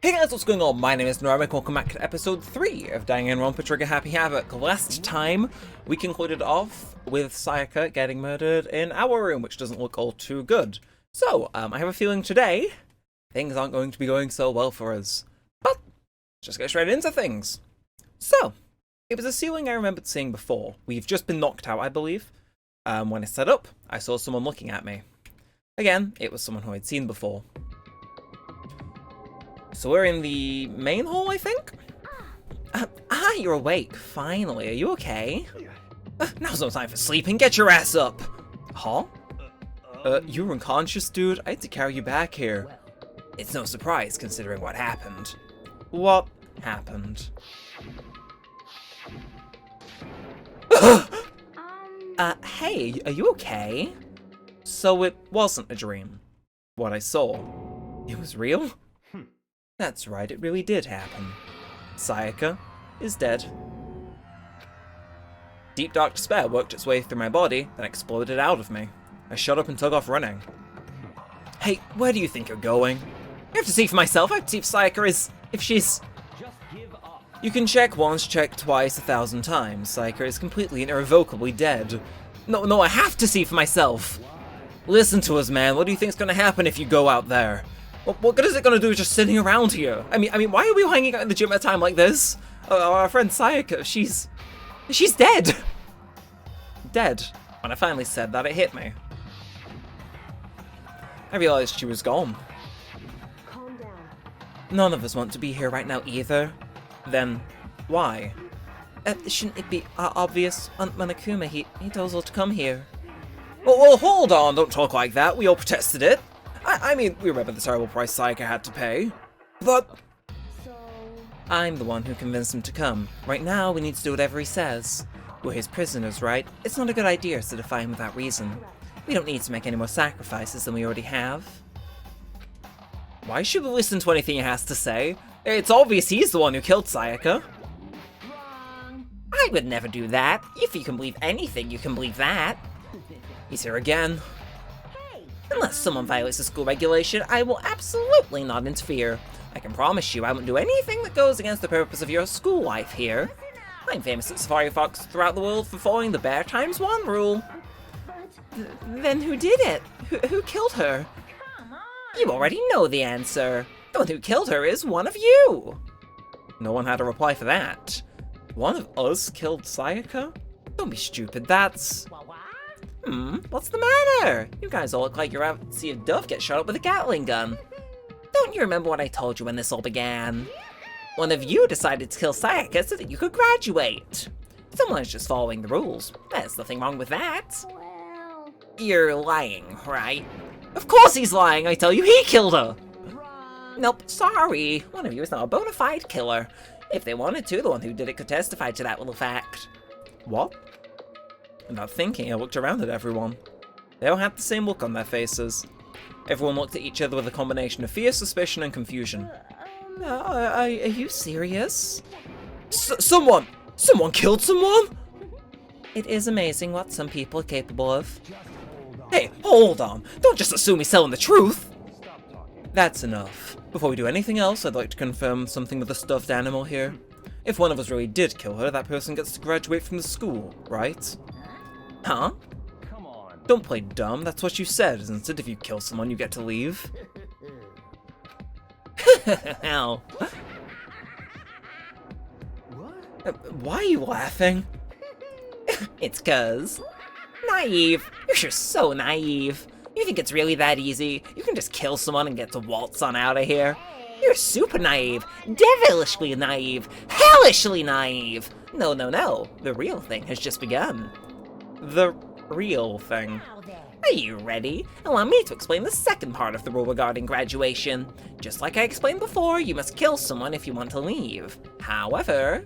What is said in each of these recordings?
Hey guys, what's going on? My name is Neremik. Welcome back to episode 3 of Danganronpa Trigger Happy Havoc. Last time, we concluded off with Sayaka getting murdered in our room, which doesn't look all too good. So, I have a feeling today, things aren't going to be going so well for us. But, just get straight into things. So, it was a ceiling I remembered seeing before. We've just been knocked out, I believe. When I sat up, I saw someone looking at me. Again, it was someone who I'd seen before. So we're in the main hall, I think? You're awake, finally. Are you okay? Now's no time for sleeping. Get your ass up! Huh? You were unconscious, dude? I had to carry you back here. It's no surprise, considering what happened. What happened? Hey, are you okay? So it wasn't a dream. What I saw, it was real? That's right, it really did happen. Sayaka is dead. Deep dark despair worked its way through my body, then exploded out of me. I shut up and took off running. Hey, where do you think you're going? I have to see for myself. I have to see if Sayaka is... if she's... Just give up. You can check once, check twice, 1,000 times. Sayaka is completely and irrevocably dead. No, I have to see for myself. Listen to us, man. What do you think's gonna happen if you go out there? What good is it gonna do just sitting around here? I mean, why are we hanging out in the gym at a time like this? Our friend Sayaka, she's dead. Dead. When I finally said that, it hit me. I realized she was gone. Calm down. None of us want to be here right now either. Then, why? Shouldn't it be obvious? Aunt Manakuma, he told us all to come here. Well, hold on, don't talk like that. We all protested it. I mean, we remember the terrible price Sayaka had to pay. But... So... I'm the one who convinced him to come. Right now, we need to do whatever he says. We're his prisoners, right? It's not a good idea to defy him without reason. We don't need to make any more sacrifices than we already have. Why should we listen to anything he has to say? It's obvious he's the one who killed Sayaka. Wrong. I would never do that. If you can believe anything, you can believe that. He's here again. Hey! Unless someone violates the school regulation, I will absolutely not interfere. I can promise you I won't do anything that goes against the purpose of your school life here. I'm famous at Safari Fox throughout the world for following the Bear Times One rule. But... Then who did it? Who killed her? Come on! You already know the answer. The one who killed her is one of you. No one had a reply for that. One of us killed Sayaka? Don't be stupid, that's... What? What's the matter? You guys all look like you're out to see a dove get shot up with a Gatling gun. Don't you remember what I told you when this all began? One of you decided to kill Sayaka so that you could graduate. Someone's just following the rules. There's nothing wrong with that. Well... You're lying, right? Of course he's lying, I tell you, he killed her! Wrong. Nope, sorry. One of you is not a bona fide killer. If they wanted to, the one who did it could testify to that little fact. What? Without thinking, I looked around at everyone. They all had the same look on their faces. Everyone looked at each other with a combination of fear, suspicion, and confusion. Are you serious? Someone killed someone? It is amazing what some people are capable of. Hey, hold on. Don't just assume he's telling the truth. That's enough. Before we do anything else, I'd like to confirm something with the stuffed animal here. If one of us really did kill her, that person gets to graduate from the school, right? Huh? Come on. Don't play dumb, that's what you said, isn't it? If you kill someone, you get to leave. Ow. What? Why are you laughing? It's 'cause... Naive. You're sure so naive. You think it's really that easy? You can just kill someone and get to waltz on out of here? You're super naive. Devilishly naive. Hellishly naive. No. The real thing has just begun. The real thing. Now then. Are you ready? Allow me to explain the second part of the rule regarding graduation. Just like I explained before, you must kill someone if you want to leave. However,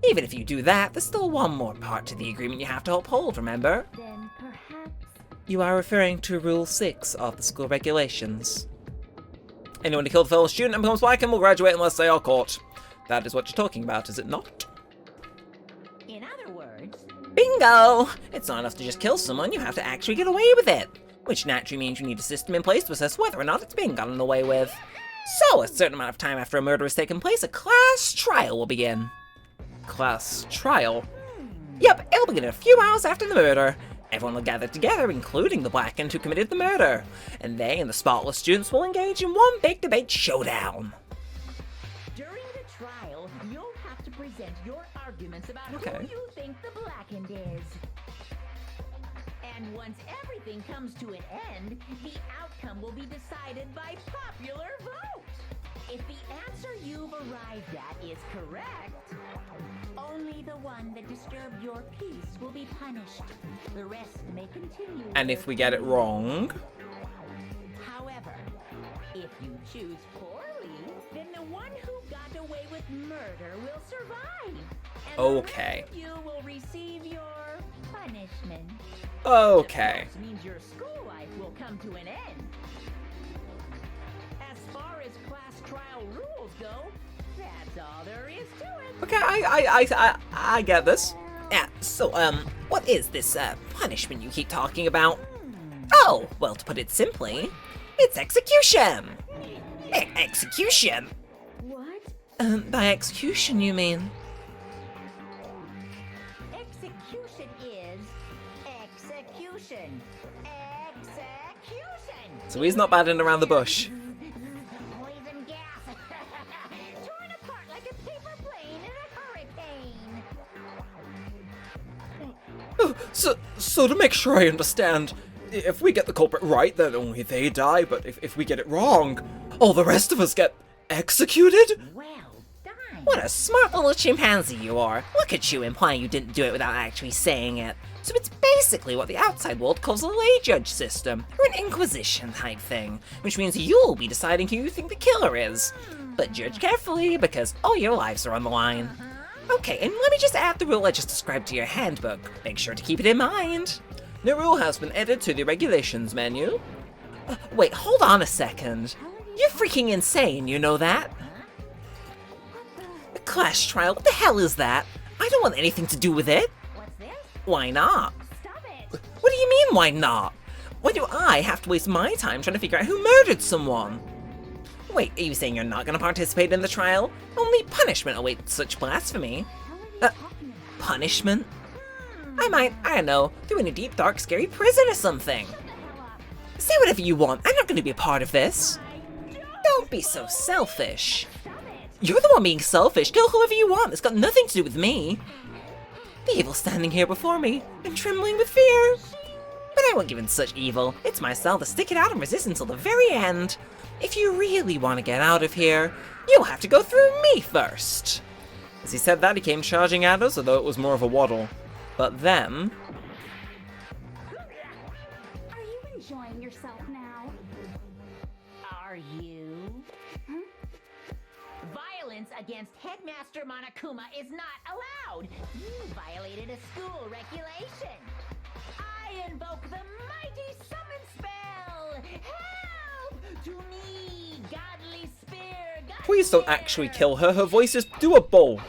even if you do that, there's still one more part to the agreement you have to uphold, remember? Then perhaps... You are referring to Rule 6 of the school regulations. Anyone who killed a fellow student and becomes black and will graduate unless they are caught. That is what you're talking about, is it not? In other words... Bingo! It's not enough to just kill someone, you have to actually get away with it. Which naturally means you need a system in place to assess whether or not it's being gotten away with. So, a certain amount of time after a murder has taken place, a class trial will begin. Class trial? Yep, it'll begin a few hours after the murder. Everyone will gather together, including the blackened who committed the murder. And they and the spotless students will engage in one big debate showdown. During the trial, you'll have to present your arguments about Okay. who you think the blackened is. And once everything comes to an end, the outcome will be decided by popular vote. If the answer you've arrived at is correct, only the one that disturbed your peace will be punished. The rest may continue. And if we get it wrong? However, if you choose poorly, then the one who got away with murder will survive. And Okay. the rest of you will receive your punishment. Okay. This means your school life will come to an end. As far as class trial rules go, that's all there is to it. Okay, I get this. Yeah, so, what is this, punishment you keep talking about? Oh, well, to put it simply, it's execution! Execution? What? By execution, you mean? Execution is execution. Execution. So he's not batting around the bush. Poison gas. Torn apart like a paper plane in a hurricane. So to make sure I understand, if we get the culprit right, then only they die, but if we get it wrong, all the rest of us get executed? Well done. What a smart little chimpanzee you are. Look at you implying you didn't do it without actually saying it. So it's basically what the outside world calls a lay judge system, or an inquisition type thing, which means you'll be deciding who you think the killer is. But judge carefully, because all your lives are on the line. Okay, and let me just add the rule I just described to your handbook. Make sure to keep it in mind. The rule has been added to the regulations menu. Wait, hold on a second. You're freaking insane, you know that? A class trial, what the hell is that? I don't want anything to do with it. What's this? Why not? Stop it. What do you mean, why not? Why do I have to waste my time trying to figure out who murdered someone? Wait, are you saying you're not going to participate in the trial? Only punishment awaits such blasphemy. Punishment? I might, I don't know, throw in a deep, dark, scary prison or something. Say whatever you want, I'm not going to be a part of this. Don't be so selfish. You're the one being selfish, kill whoever you want, it's got nothing to do with me. The evil standing here before me, and trembling with fear. But I won't give in to such evil, it's my style to stick it out and resist until the very end. If you really want to get out of here, you'll have to go through me first. As he said that, he came charging at us, although it was more of a waddle. But then... Are you enjoying yourself now? Are you? Violence against Headmaster Monokuma is not allowed. You violated a school regulation. I invoke the mighty summon spell. Help to me, godly spear. God Please don't actually kill her, her voice is doable.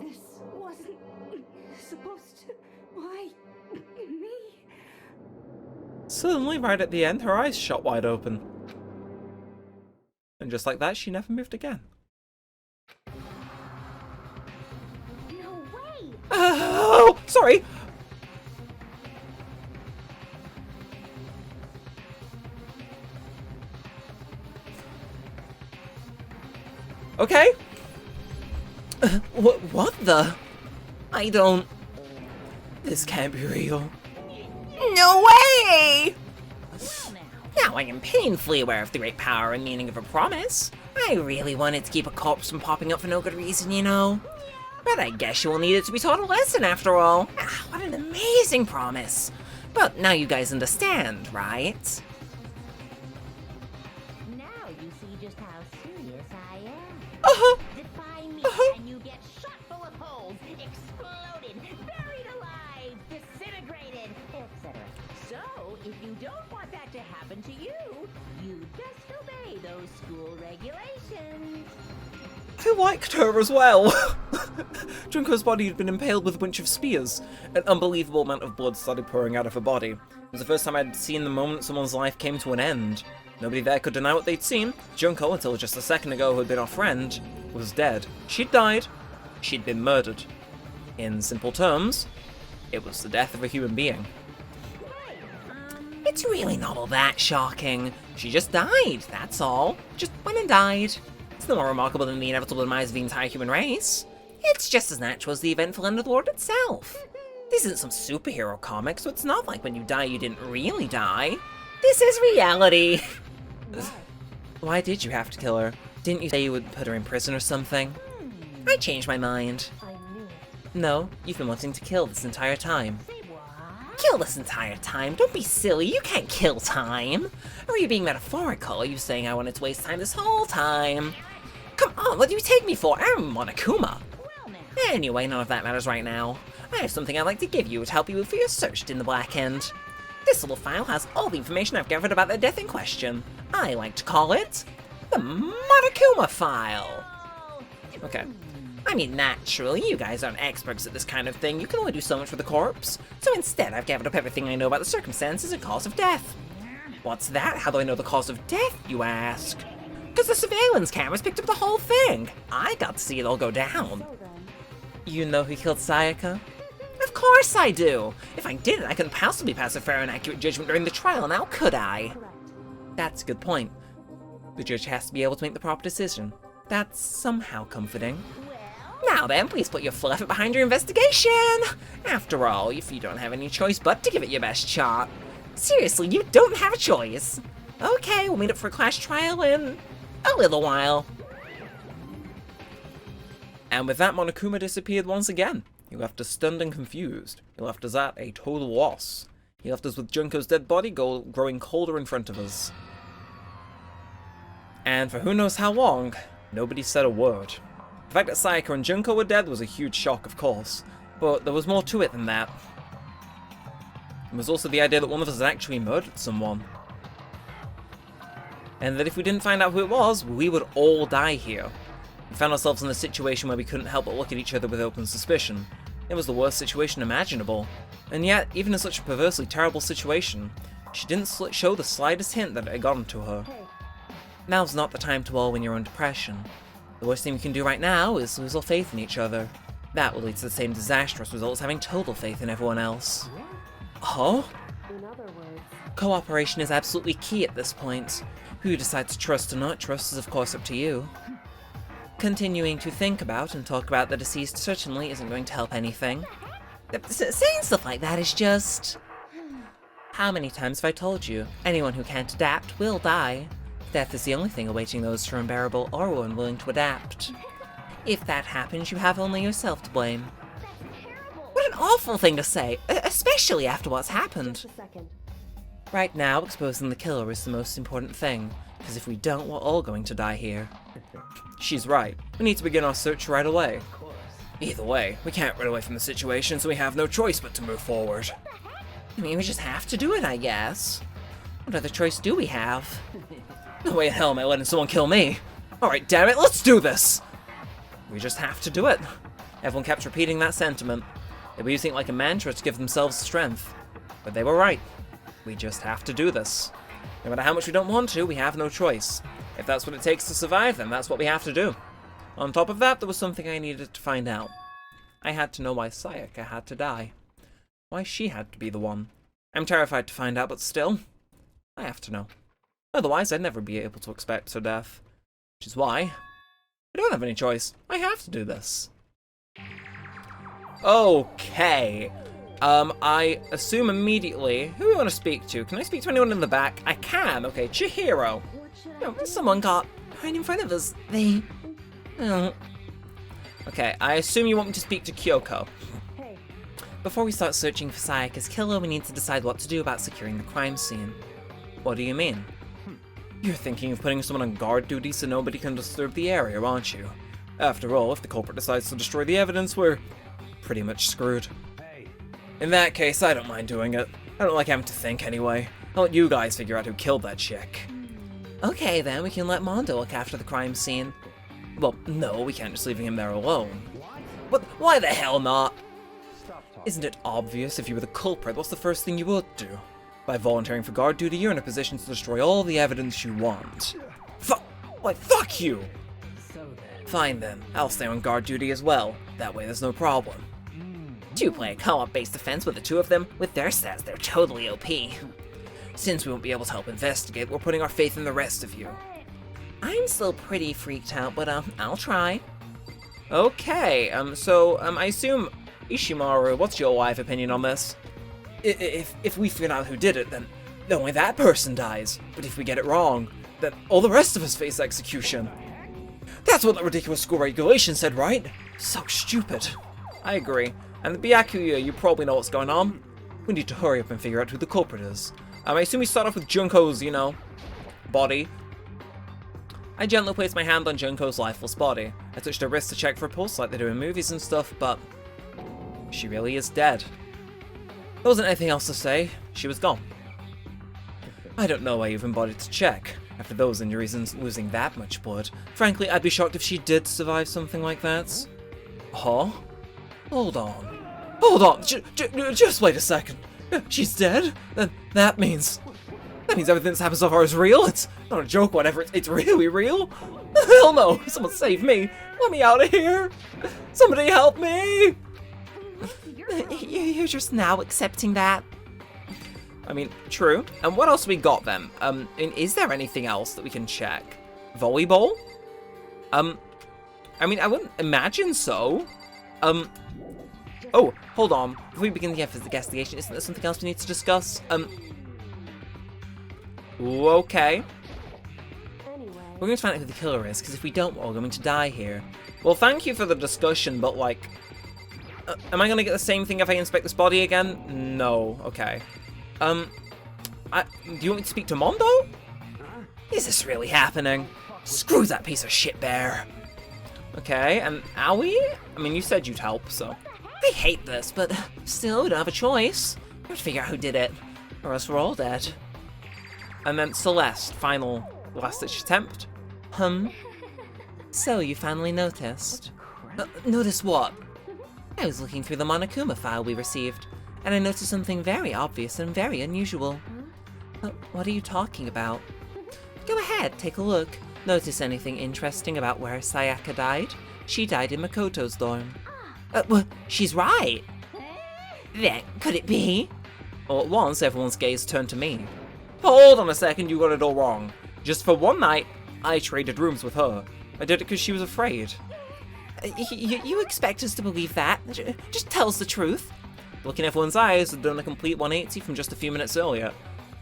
This wasn't supposed to. Why me? Suddenly, right at the end, her eyes shot wide open. And just like that, she never moved again. No way. Oh, sorry. Okay. What the? I don't... This can't be real. No way! Now I am painfully aware of the great power and meaning of a promise. I really wanted to keep a corpse from popping up for no good reason, you know. But I guess you will need it to be taught a lesson after all. Ah, what an amazing promise. But now you guys understand, right? Now you see just how serious I am. Uh-huh. Defy me and you get shot full of holes, exploded, buried alive, disintegrated, etc. So, if you don't want that to happen to you, you just obey those school regulations. I liked her as well. Junko's body had been impaled with a bunch of spears. An unbelievable amount of blood started pouring out of her body. It was the first time I'd seen the moment someone's life came to an end. Nobody there could deny what they'd seen. Junko, until just a second ago who had been our friend, was dead. She'd died. She'd been murdered. In simple terms, it was the death of a human being. It's really not all that shocking. She just died, that's all. Just went and died. It's no more remarkable than the inevitable demise of the entire human race. It's just as natural as the eventful end of the world itself. This isn't some superhero comic, so it's not like when you die you didn't really die. This is reality. Why did you have to kill her? Didn't you say you would put her in prison or something? I changed my mind. No, you've been wanting to kill this entire time. Kill this entire time? Don't be silly, you can't kill time. Or are you being metaphorical? Are you saying I wanted to waste time this whole time? Come on, what do you take me for? I'm Monokuma. Anyway, none of that matters right now. I have something I'd like to give you to help you with your search in the Black End. This little file has all the information I've gathered about the death in question. I like to call it the Monokuma file. Okay. I mean, naturally, you guys aren't experts at this kind of thing. You can only do so much with a corpse. So instead, I've gathered up everything I know about the circumstances and cause of death. What's that? How do I know the cause of death, you ask? Because the surveillance cameras picked up the whole thing. I got to see it all go down. You know who killed Sayaka? Of course I do! If I didn't, I couldn't possibly pass a fair and accurate judgment during the trial, now could I? That's a good point. The judge has to be able to make the proper decision. That's somehow comforting. Now then, please put your full effort behind your investigation! After all, if you don't have any choice but to give it your best shot. Seriously, you don't have a choice! Okay, we'll meet up for a class trial in a little while. And with that, Monokuma disappeared once again. He left us stunned and confused. He left us at a total loss. He left us with Junko's dead body growing colder in front of us. And for who knows how long, nobody said a word. The fact that Sayaka and Junko were dead was a huge shock, of course, but there was more to it than that. There was also the idea that one of us had actually murdered someone. And that if we didn't find out who it was, we would all die here. We found ourselves in a situation where we couldn't help but look at each other with open suspicion. It was the worst situation imaginable. And yet, even in such a perversely terrible situation, she didn't show the slightest hint that it had gotten to her. Now's not the time to wallow in your own depression. The worst thing we can do right now is lose all faith in each other. That will lead to the same disastrous result as having total faith in everyone else. Oh? In other words, cooperation is absolutely key at this point. Who you decide to trust or not trust is of course up to you. Continuing to think about and talk about the deceased certainly isn't going to help anything. Saying stuff like that is just... How many times have I told you? Anyone who can't adapt will die. Death is the only thing awaiting those who are unbearable or unwilling to adapt. If that happens, you have only yourself to blame. What an awful thing to say, especially after what's happened. just a second. Right now, exposing the killer is the most important thing, because if we don't, we're all going to die here. She's right. We need to begin our search right away. Either way, we can't run away from the situation, so we have no choice but to move forward. I mean, we just have to do it, I guess. What other choice do we have? No way in hell am I letting someone kill me. Alright, damn it, let's do this! We just have to do it. Everyone kept repeating that sentiment. They were using it like a mantra to give themselves strength. But they were right. We just have to do this. No matter how much we don't want to, we have no choice. If that's what it takes to survive, then that's what we have to do. On top of that, there was something I needed to find out. I had to know why Sayaka had to die. Why she had to be the one. I'm terrified to find out, but still, I have to know. Otherwise, I'd never be able to expect her death. Which is why I don't have any choice. I have to do this. Okay. I assume immediately... Who do we want to speak to? Can I speak to anyone in the back? I can. Okay, Chihiro. Someone got right in front of us. They... Oh. Okay, I assume you want me to speak to Kyoko. Hey, Before we start searching for Sayaka's killer, we need to decide what to do about securing the crime scene. What do you mean? You're thinking of putting someone on guard duty so nobody can disturb the area, aren't you? After all, if the culprit decides to destroy the evidence, we're pretty much screwed. Hey, In that case, I don't mind doing it. I don't like having to think anyway. I'll let you guys figure out who killed that chick. Okay then, we can let Mondo look after the crime scene. Well, no, we can't just leave him there alone. But why the hell not? Isn't it obvious if you were the culprit, what's the first thing you would do? By volunteering for guard duty, you're in a position to destroy all the evidence you want. Fuck you! Fine then, I'll stay on guard duty as well. That way there's no problem. Two-player co-op based defense with the two of them. With their stats, they're totally OP. Since we won't be able to help investigate, we're putting our faith in the rest of you. I'm still pretty freaked out, but I'll try. Okay, I assume, Ishimaru, what's your wife opinion on this? If we figure out who did it, then only that person dies. But if we get it wrong, then all the rest of us face execution. That's what that ridiculous school regulation said, right? So stupid. I agree. And the Byakuya, you probably know what's going on. We need to hurry up and figure out who the culprit is. I assume we start off with Junko's, body. I gently placed my hand on Junko's lifeless body. I touched her wrist to check for a pulse like they do in movies and stuff, but she really is dead. There wasn't anything else to say. She was gone. I don't know why you even bothered to check. After those injuries and losing that much blood, frankly, I'd be shocked if she did survive something like that. Huh? Hold on. Just wait a second. She's dead? Then that means everything that's happened so far is real? It's not a joke, whatever. It's really real? Hell no! Someone save me! Let me out of here! Somebody help me! You're just now accepting that? I mean, true. And what else we got then? Is there anything else that we can check? Volleyball? I mean, I wouldn't imagine so. Oh, hold on. Before we begin the investigation, isn't there something else we need to discuss? Okay. We're going to find out who the killer is, because if we don't, we're all going to die here. Well, thank you for the discussion, but like... am I going to get the same thing if I inspect this body again? No. Okay. Do you want me to speak to Mondo? Is this really happening? Screw that piece of shit bear. Okay, and Aoi? I mean, you said you'd help, so... I hate this, but still, we don't have a choice. We have to figure out who did it, or else we're all dead. And then Celeste, final last-ditch attempt. So you finally noticed. Notice what? I was looking through the Monokuma file we received, and I noticed something very obvious and very unusual. What are you talking about? Go ahead, take a look. Notice anything interesting about where Sayaka died? She died in Makoto's dorm. Well, she's right. Then, could it be? All at once, everyone's gaze turned to me. Hold on a second, you got it all wrong. Just for one night, I traded rooms with her. I did it because she was afraid. You expect us to believe that? Just tell us the truth. Look in everyone's eyes had done a complete 180 from just a few minutes earlier.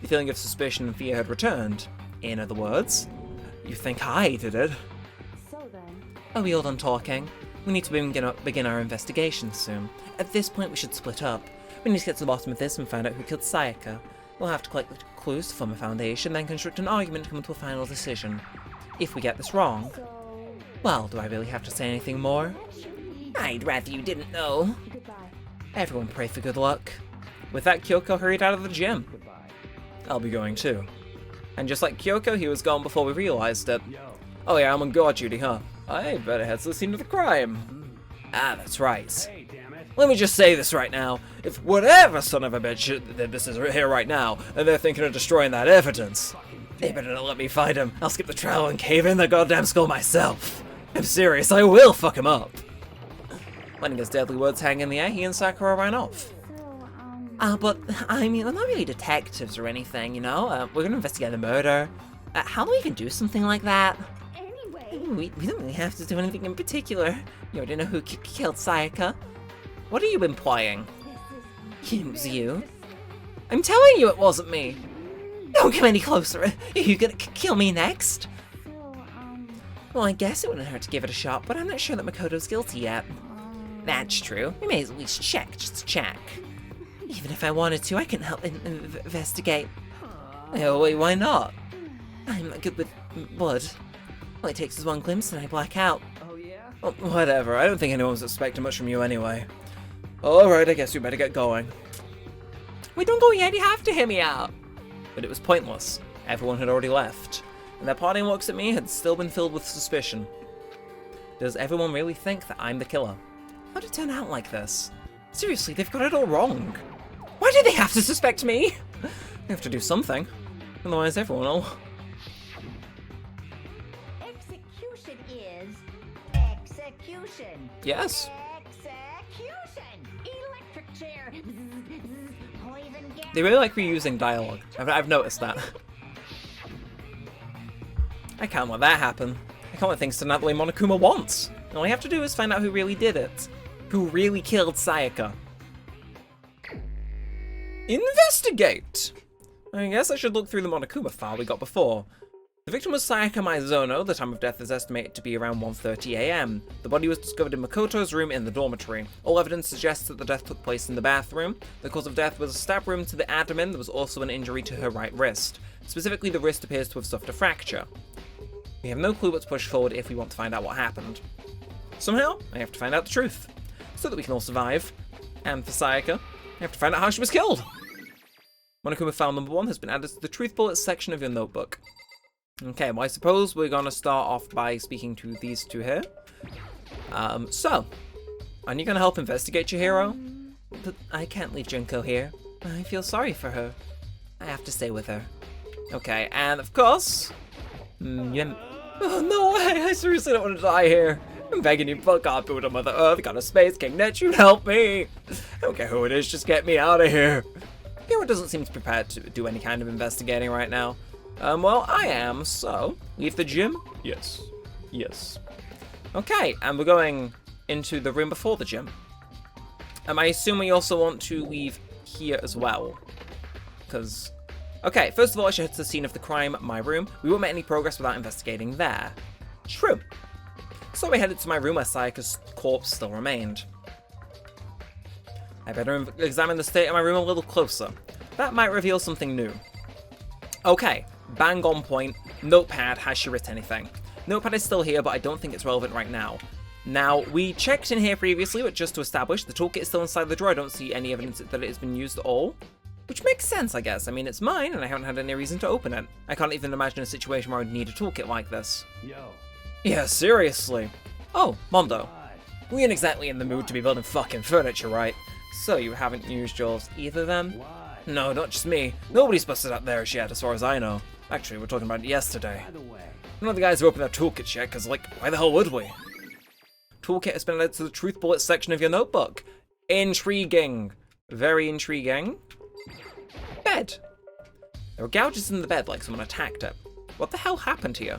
The feeling of suspicion and fear had returned. In other words, you think I did it. So then, Are we all done talking? We need to begin our investigation soon. At this point, we should split up. We need to get to the bottom of this and find out who killed Sayaka. We'll have to collect the clues to form a foundation, then construct an argument to come to a final decision. If we get this wrong, well, do I really have to say anything more? I'd rather you didn't know. goodbye. Everyone pray for good luck. With that, Kyoko hurried out of the gym. I'll be going too. And just like Kyoko, he was gone before we realized it. Oh yeah, I'm on guard duty, huh? I better head to the scene of the crime. Ah, that's right. Hey, damn it. Let me just say this right now. If whatever son of a bitch did this is here right now, and they're thinking of destroying that evidence, they better not let me fight him. I'll skip the trial and cave in the goddamn skull myself. I'm serious, I will fuck him up. Letting his deadly words hang in the air, he and Sakura ran off. But, I mean, we're not really detectives or anything, you know? We're gonna investigate a murder. How do we even do something like that? Anyway, We don't really have to do anything in particular. You already know who killed Sayaka. What are you implying? It was you. I'm telling you it wasn't me. Don't come any closer. Are you gonna kill me next? so, Well, I guess it wouldn't hurt to give it a shot, but I'm not sure that Makoto's guilty yet. That's true. We may at least check, just to check. Even if I wanted to, I couldn't help investigate. Oh, wait, why not? I'm not good with blood. All it takes is one glimpse and I black out. Oh, yeah? Well, whatever, I don't think anyone was expecting much from you anyway. Alright, I guess we better get going. Wait, don't go yet, you have to hear me out. But it was pointless. Everyone had already left. And their parting looks at me had still been filled with suspicion. Does everyone really think that I'm the killer? How did it turn out like this? Seriously, they've got it all wrong. Why do they have to suspect me? They have to do something. Otherwise everyone will. Execution is execution. Yes. Execution. Electric chair. Poison gas. They really like reusing dialogue. I've noticed that. I can't let that happen. I can't let things turn out the way Monokuma wants. All I have to do is find out who really did it. Who really killed Sayaka. Investigate! I guess I should look through the Monokuma file we got before. The victim was Sayaka Maizono. The time of death is estimated to be around 1:30 AM. The body was discovered in Makoto's room in the dormitory. All evidence suggests that the death took place in the bathroom. The cause of death was a stab wound to the abdomen. There was also an injury to her right wrist. Specifically, the wrist appears to have suffered a fracture. We have no clue what to push forward if we want to find out what happened. Somehow, I have to find out the truth, so that we can all survive. And for Sayaka, I have to find out how she was killed. Monokuma file number 1 has been added to the Truth Bullets section of your notebook. Okay, well I suppose we're gonna start off by speaking to these two here. So, are you gonna help investigate your hero? But I can't leave Junko here. I feel sorry for her. I have to stay with her. Okay, and of course... Oh no, I seriously don't want to die here. I'm begging you, fuck off, build a Mother Earth, got a Space King net, you'd help me. I don't care who it is, just get me out of here. Hero doesn't seem prepared to do any kind of investigating right now. Well, I am, so... Leave the gym? Yes. Yes. Okay, and we're going into the room before the gym. I assume we also want to leave here as well. Because... Okay, first of all, I should head to the scene of the crime, my room. We won't make any progress without investigating there. True. So we headed to my room where Sayaka's corpse still remained. I better examine the state of my room a little closer. That might reveal something new. Okay, bang on point. Notepad, has she written anything? Notepad is still here, but I don't think it's relevant right now. Now, we checked in here previously, but just to establish, the toolkit is still inside the drawer. I don't see any evidence that it has been used at all. Which makes sense, I guess. I mean, it's mine, and I haven't had any reason to open it. I can't even imagine a situation where I'd need a toolkit like this. Yo. Yeah, seriously. Oh, Mondo. We ain't exactly in the mood to be building fucking furniture, right? So you haven't used yours either then? Why? No, not just me. Nobody's busted up theirs yet, as far as I know. Actually, we're talking about it yesterday. By the way. None of the guys have opened their toolkits yet, because, like, why the hell would we? Toolkit has been added to the Truth Bullets section of your notebook. Intriguing. Very intriguing. Bed. There were gouges in the bed like someone attacked it. What the hell happened here?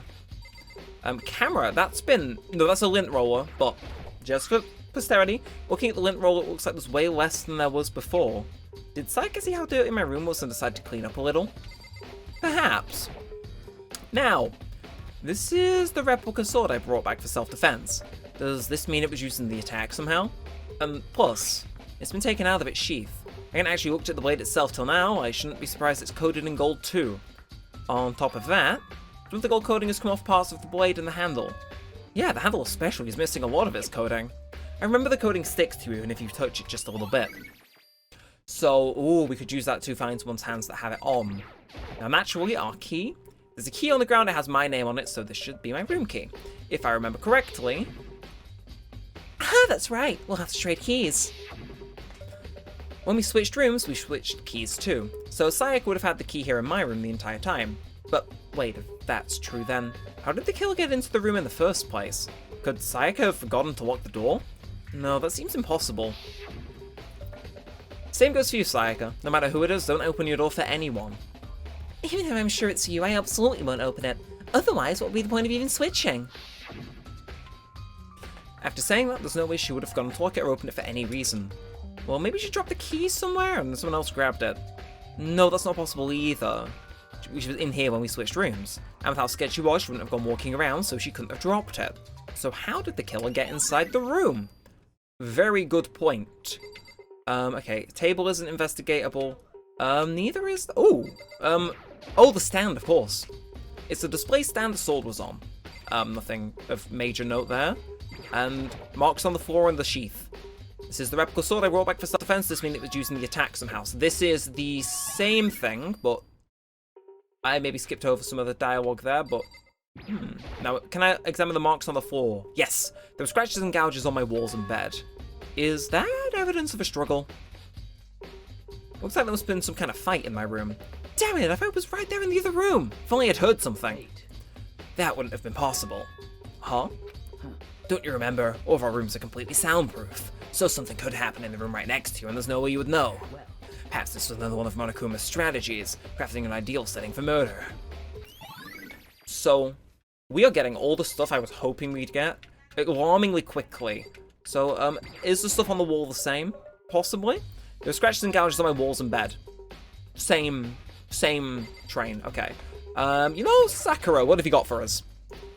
Camera, that's been... No, that's a lint roller, but just for posterity, looking at the lint roller, it looks like there's way less than there was before. Did Sayaka see how dirty my room was and decide to clean up a little? Perhaps. Now, this is the replica sword I brought back for self-defense. Does this mean it was used in the attack somehow? Plus, it's been taken out of its sheath. I haven't actually looked at the blade itself till now. I shouldn't be surprised it's coated in gold too. On top of that, some of the gold coating has come off parts of the blade and the handle. Yeah, the handle especially is missing a lot of its coating. I remember the coating sticks to you even if you touch it just a little bit. So, ooh, we could use that to find someone's hands that have it on. Now naturally, our key. There's a key on the ground that has my name on it, so this should be my room key. If I remember correctly. Ah, that's right, we'll have to trade keys. When we switched rooms, we switched keys too. So Sayaka would have had the key here in my room the entire time. But wait, if that's true then, how did the killer get into the room in the first place? Could Sayaka have forgotten to lock the door? No, that seems impossible. Same goes for you, Sayaka. No matter who it is, don't open your door for anyone. Even though I'm sure it's you, I absolutely won't open it. Otherwise, what would be the point of even switching? After saying that, there's no way she would have gone to lock it or open it for any reason. Well, maybe she dropped the key somewhere and someone else grabbed it. No, that's not possible either. She was in here when we switched rooms. And with how scared she was, she wouldn't have gone walking around, so she couldn't have dropped it. So how did the killer get inside the room? Very good point. Okay, table isn't investigatable. Neither is... Oh, the stand, of course. It's the display stand the sword was on. Nothing of major note there. And marks on the floor and the sheath. This is the replica sword I brought back for self-defense. This means it was used in the attack somehow. So this is the same thing, but I maybe skipped over some of the dialogue there, but Now, can I examine the marks on the floor? Yes, there were scratches and gouges on my walls and bed. Is that evidence of a struggle? Looks like there must have been some kind of fight in my room. Damn it, I thought it was right there in the other room. If only I'd heard something. Wait. That wouldn't have been possible. Huh? Don't you remember? All of our rooms are completely soundproof, so something could happen in the room right next to you and there's no way you would know. Well, Perhaps this was another one of Monokuma's strategies, crafting an ideal setting for murder. So, we are getting all the stuff I was hoping we'd get, alarmingly quickly. So, is the stuff on the wall the same? Possibly? There are scratches and gouges on my walls and bed. Same train, okay. You know, Sakura, what have you got for us?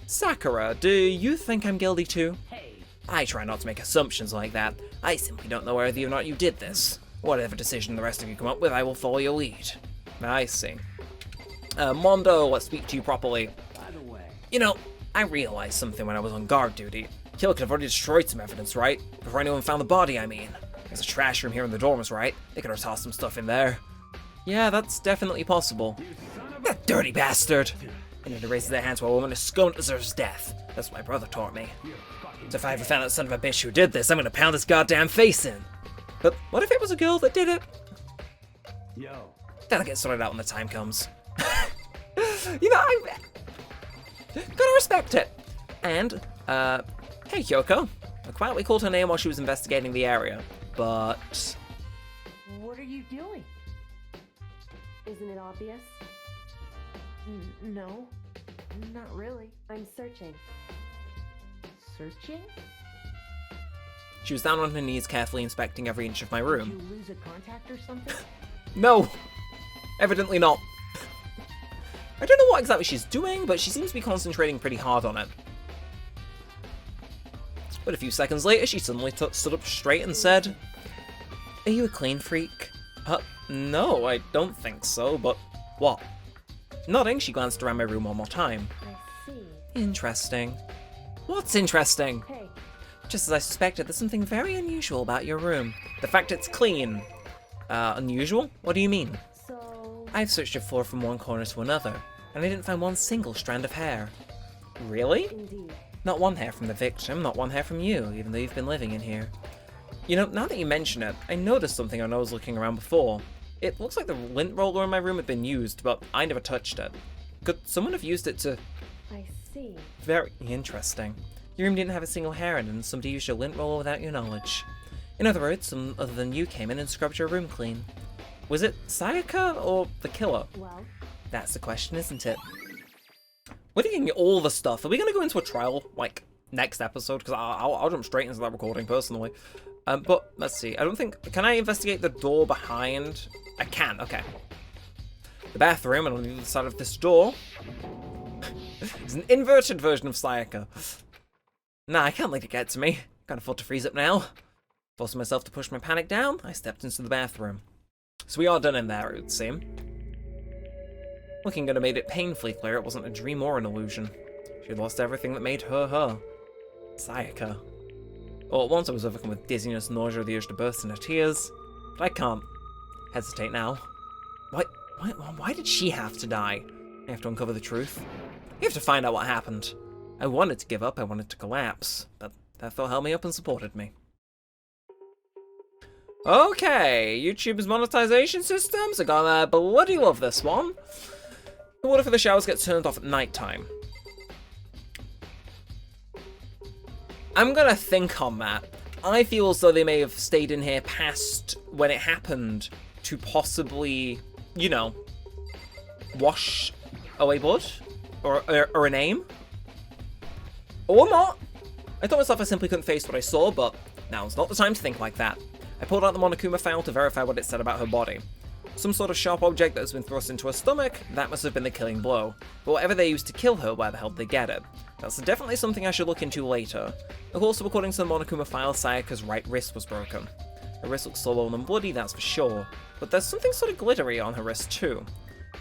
Sakura, do you think I'm guilty too? hey, I try not to make assumptions like that. I simply don't know whether or not you did this. Whatever decision the rest of you come up with, I will follow your lead. I see. Mondo, let's speak to you properly. by the way, You know, I realized something when I was on guard duty. Killer could have already destroyed some evidence, right? Before anyone found the body, I mean. There's a trash room here in the dorms, right? They could have tossed some stuff in there. Yeah, that's definitely possible. That dirty bastard! Anyone who raises their hands while a woman is scorned deserves death. That's what my brother taught me. So if I ever found that son of a bitch who did this, I'm gonna pound his goddamn face in. But what if it was a girl that did it? yo, That'll get sorted out when the time comes. You know, I gotta respect it. And, hey Kyoko. I quietly called her name while she was investigating the area, but... What are you doing? Isn't it obvious? No, not really. I'm searching. Searching? She was down on her knees carefully inspecting every inch of my Did room. you lose a contact or something? No! Evidently not. I don't know what exactly she's doing, but she seems to be concentrating pretty hard on it. But a few seconds later, she suddenly stood up straight and said, "Are you a clean freak?" No, I don't think so, but what? Nodding, she glanced around my room one more time. I see. Interesting. What's interesting? Hey, Just as I suspected, there's something very unusual about your room. The fact it's clean. Unusual? What do you mean? so... I've searched your floor from one corner to another, and I didn't find one single strand of hair. Really? Indeed. Not one hair from the victim, not one hair from you, even though you've been living in here. You know, now that you mention it, I noticed something when I was looking around before. It looks like the lint roller in my room had been used, but I never touched it. Could someone have used it to... I see. Very interesting. Your room didn't have a single hair in it, and somebody used your lint roller without your knowledge. In other words, someone other than you came in and scrubbed your room clean. Was it Sayaka or the killer? Well, That's the question, isn't it? We're getting all the stuff. Are we going to go into a trial, like, next episode? Because I'll jump straight into that recording, personally. But, let's see. I don't think... Can I investigate the door behind? I can, okay. The bathroom, and on the other side of this door... is an inverted version of Sayaka. Nah, I can't let it get to me. Can't afford to freeze up now. Forcing myself to push my panic down, I stepped into the bathroom. So we are done in there, it would seem. Looking good, it made it painfully clear it wasn't a dream or an illusion. She had lost everything that made her her. Sayaka. All at once I was overcome with dizziness, nausea, the urge to burst into tears. But I can't hesitate now. Why did she have to die? I have to uncover the truth. I have to find out what happened. I wanted to give up, I wanted to collapse, but that thought held me up and supported me. Okay, YouTube's monetization systems are gonna bloody love this one. The water for the showers gets turned off at night time. I'm gonna think on that. I feel as though they may have stayed in here past when it happened to possibly, you know, wash away blood or a name. Or not. I thought myself I simply couldn't face what I saw, but now's not the time to think like that. I pulled out the Monokuma file to verify what it said about her body. Some sort of sharp object that has been thrust into her stomach, that must have been the killing blow. But whatever they used to kill her, where the hell did they get it? That's definitely something I should look into later. Of course, according to the Monokuma file, Sayaka's right wrist was broken. Her wrist looks swollen and bloody, that's for sure. But there's something sort of glittery on her wrist too.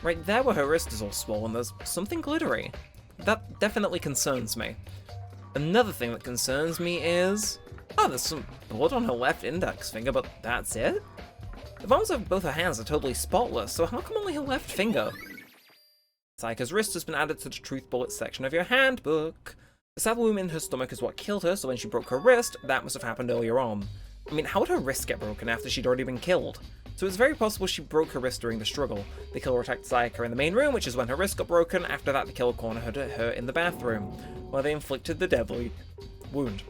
Right there where her wrist is all swollen, there's something glittery. That definitely concerns me. Another thing that concerns me is... Oh, there's some blood on her left index finger, but that's it? The palms of both her hands are totally spotless, so how come only her left finger? Sayaka's wrist has been added to the truth bullet section of your handbook. The stab wound in her stomach is what killed her, so when she broke her wrist, that must have happened earlier on. I mean, how would her wrist get broken after she'd already been killed? So it's very possible she broke her wrist during the struggle. The killer attacked Sayaka in the main room, which is when her wrist got broken. After that, the killer cornered her in the bathroom, where they inflicted the deadly wound.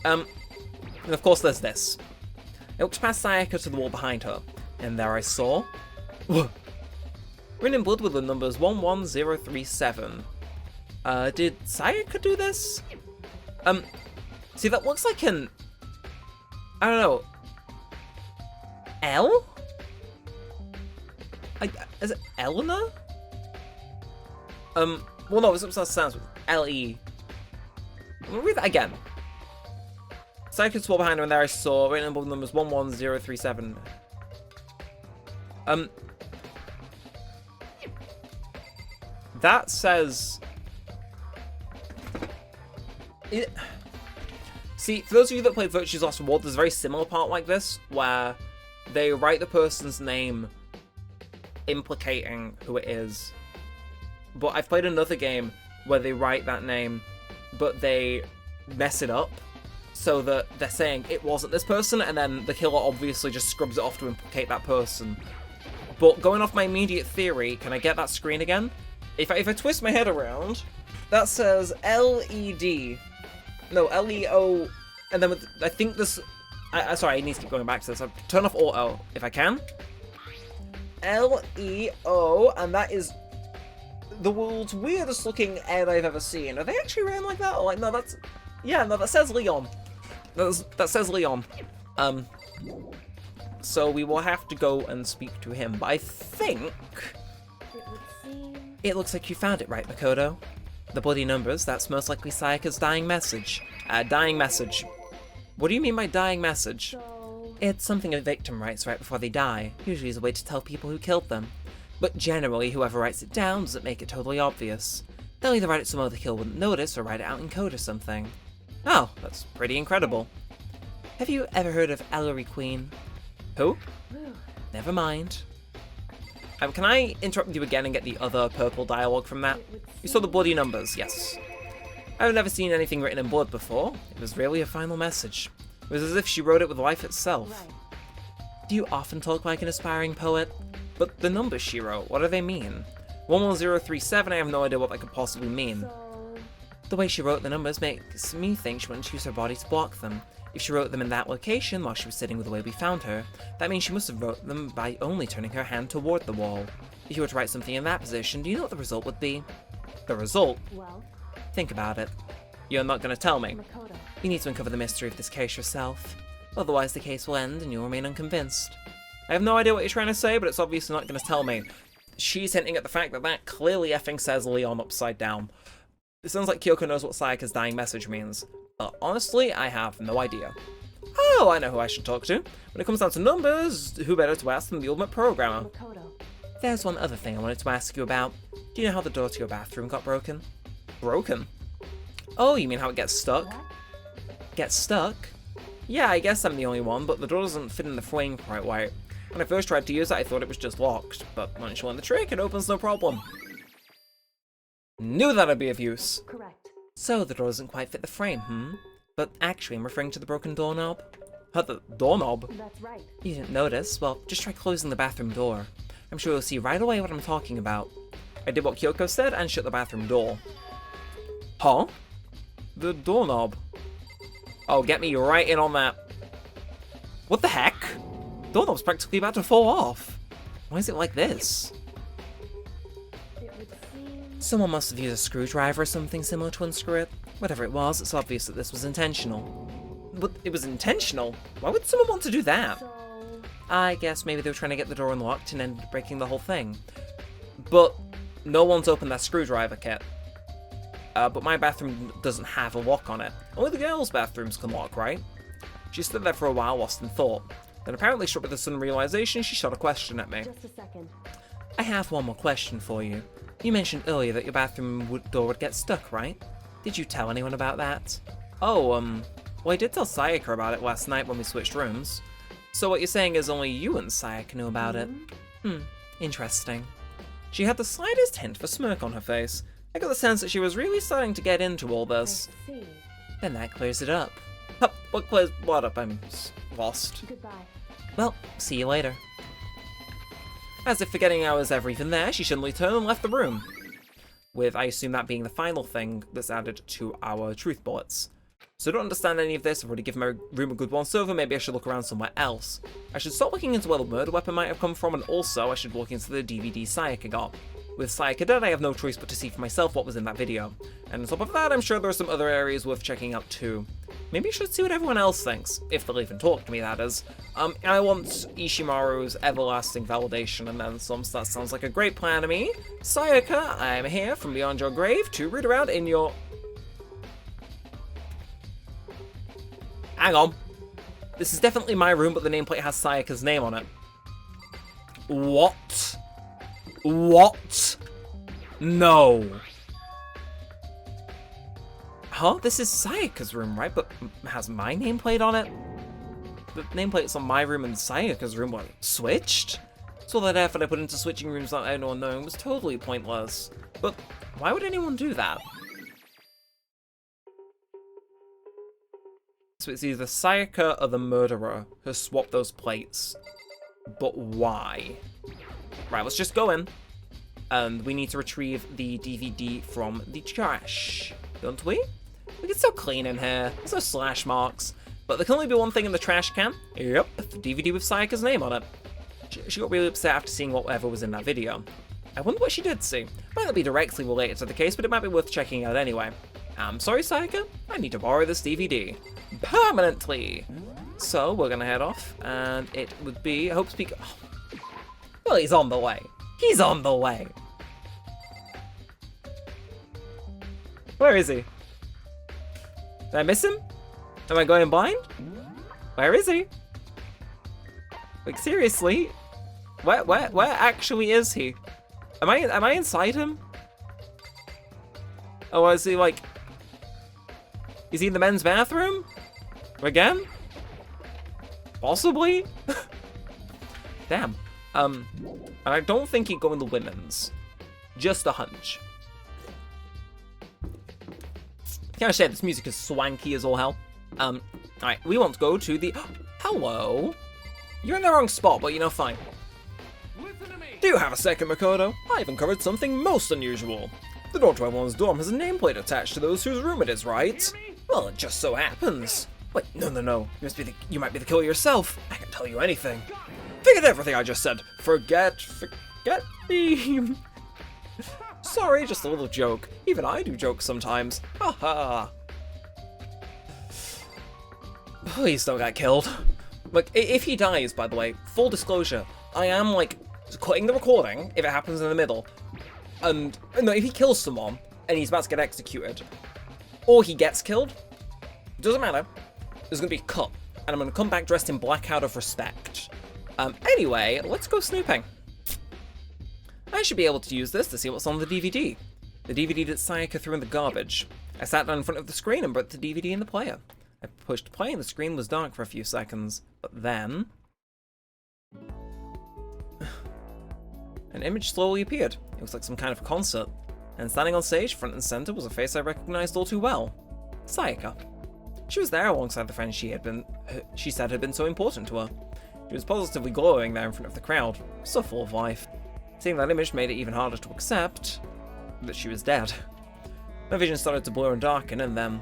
And of course there's this. I looked past Sayaka to the wall behind her, and there I saw... written in blood with the numbers 11037. Did Sayaka do this? See, that looks like an... I don't know. L? Is it Eleanor? Well, no, it's what it sounds with L-E. I'm gonna read that again. Psychic wall behind her, and there I saw written in bold numbers 11037. That says... See, for those of you that played Virtue's Last Reward, there's a very similar part like this, where they write the person's name implicating who it is. But I've played another game where they write that name, but they mess it up, so that they're saying it wasn't this person, and then the killer obviously just scrubs it off to implicate that person. But going off my immediate theory, can I get that screen again? If I twist my head around, that says L-E-D. No, L-E-O, and then with, I think this... sorry, I need to keep going back to this. I'll turn off auto, if I can. L-E-O, and that is the world's weirdest looking Ed I've ever seen. Are they actually written like that? Or like, no, that's... Yeah, no, that says Leon. That says Leon. So we will have to go and speak to him, but I think... It looks like you found it right, Makoto. The bloody numbers, that's most likely Sayaka's dying message. Dying message. What do you mean by dying message? It's something a victim writes right before they die, usually as a way to tell people who killed them. But generally, whoever writes it down doesn't make it totally obvious. They'll either write it somewhere the killer wouldn't notice, or write it out in code or something. Oh, that's pretty incredible. Have you ever heard of Ellery Queen? Who? Never mind. Can I interrupt you again and get the other purple dialogue from that? You saw the bloody numbers, yes. I've never seen anything written in blood before. It was really a final message. It was as if she wrote it with life itself. Do you often talk like an aspiring poet? But the numbers she wrote, what do they mean? 11037, I have no idea what that could possibly mean. The way she wrote the numbers makes me think she wouldn't use her body to block them. If she wrote them in that location while she was sitting with the way we found her, that means she must have wrote them by only turning her hand toward the wall. If you were to write something in that position, do you know what the result would be? The result? Well, think about it. You're not going to tell me. Makoto. You need to uncover the mystery of this case yourself. Otherwise the case will end and you'll remain unconvinced. I have no idea what you're trying to say, but it's obviously not going to tell me. She's hinting at the fact that that clearly effing says Leon upside down. It sounds like Kyoko knows what Sayaka's dying message means. Honestly, I have no idea. Oh, I know who I should talk to. When it comes down to numbers, who better to ask than the ultimate programmer? Makoto. There's one other thing I wanted to ask you about. Do you know how the door to your bathroom got broken? Broken? Oh, you mean how it gets stuck? What? Gets stuck? Yeah, I guess I'm the only one, but the door doesn't fit in the frame quite right. When I first tried to use it, I thought it was just locked, but once you learn the trick, it opens no problem. Knew that'd be of use. Correct. So the door doesn't quite fit the frame, But actually, I'm referring to the broken doorknob. The doorknob? That's right. You didn't notice? Well, just try closing the bathroom door. I'm sure you'll see right away what I'm talking about. I did what Kyoko said and shut the bathroom door. Huh? The doorknob. Oh, get me right in on that. What the heck? Doorknob's practically about to fall off. Why is it like this? It would seem... Someone must have used a screwdriver or something similar to unscrew it. Whatever it was, it's obvious that this was intentional. But it was intentional? Why would someone want to do that? So... I guess maybe they were trying to get the door unlocked and ended up breaking the whole thing. But no one's opened that screwdriver kit. But my bathroom doesn't have a lock on it. Only the girls' bathrooms can lock, right? She stood there for a while, lost in thought. Then apparently struck with a sudden realization, she shot a question at me. Just a second. I have one more question for you. You mentioned earlier that your bathroom door would get stuck, right? Did you tell anyone about that? Oh, well, I did tell Sayaka about it last night when we switched rooms. So what you're saying is only you and Sayaka knew about it? Interesting. She had the slightest hint of a smirk on her face. I got the sense that she was really starting to get into all I this. see. Then that clears it up. Hup, what up? I'm lost. Goodbye. Well, see you later. As if forgetting I was ever even there, she suddenly turned and left the room. With, I assume, that being the final thing that's added to our truth bullets. So I don't understand any of this. I've already given my room a good once over. Maybe I should look around somewhere else. I should stop looking into where the murder weapon might have come from, and also I should look into the DVD Sayaka got. With Sayaka dead, I have no choice but to see for myself what was in that video. And on top of that, I'm sure there are some other areas worth checking out too. Maybe I should see what everyone else thinks, if they'll even talk to me, that is. I want Ishimaru's everlasting validation and then some, so that sounds like a great plan to me. Sayaka, I'm here from beyond your grave to root around in your... Hang on. This is definitely my room, but the nameplate has Sayaka's name on it. What? What? No. Huh? This is Sayaka's room, right? But has my nameplate on it? The nameplate's on my room and Sayaka's room, what, switched? So that effort I put into switching rooms without anyone knowing was totally pointless. But why would anyone do that? So it's either Sayaka or the murderer who swapped those plates. But why? Right, let's just go in. And we need to retrieve the DVD from the trash. Don't we? We can still clean in here. There's no slash marks. But there can only be one thing in the trash can. Yep, the DVD with Sayaka's name on it. She got really upset after seeing whatever was in that video. I wonder what she did see. Might not be directly related to the case, but it might be worth checking out anyway. I'm sorry, Sayaka. I need to borrow this DVD. Permanently! So, we're gonna head off, and it would be, I hope speak... Oh. Well, he's on the way. He's on the way! Where is he? Did I miss him? Am I going blind? Where is he? Like, seriously? Where actually is he? Am I inside him? Oh, is he like... Is he in the men's bathroom? Again? Possibly? Damn. And I don't think he'd go in the women's. Just a hunch. Can I say this music is swanky as all hell? Alright, we want to go to the... Hello? You're in the wrong spot, but you know, fine. Listen to me. Do you have a second, Makoto? I've uncovered something most unusual. The door to everyone's dorm has a nameplate attached to those whose room it is, right? Well, it just so happens. Wait, no. You might be the killer yourself. I can tell you anything. Forget everything I just said. Forget me. Sorry, just a little joke. Even I do jokes sometimes. Haha. Please don't get killed. Like, if he dies, by the way, full disclosure, I am, like, cutting the recording if it happens in the middle. And, no, if he kills someone and he's about to get executed, or he gets killed, doesn't matter. There's gonna be a cut, and I'm gonna come back dressed in black out of respect. Anyway, let's go snooping. I should be able to use this to see what's on the DVD. The DVD that Sayaka threw in the garbage. I sat down in front of the screen and put the DVD in the player. I pushed play and the screen was dark for a few seconds, but then... an image slowly appeared. It was like some kind of concert. And standing on stage, front and center, was a face I recognized all too well. Sayaka. She was there alongside the friend she said had been so important to her. She was positively glowing there in front of the crowd, so full of life. Seeing that image made it even harder to accept that she was dead. My vision started to blur and darken, and then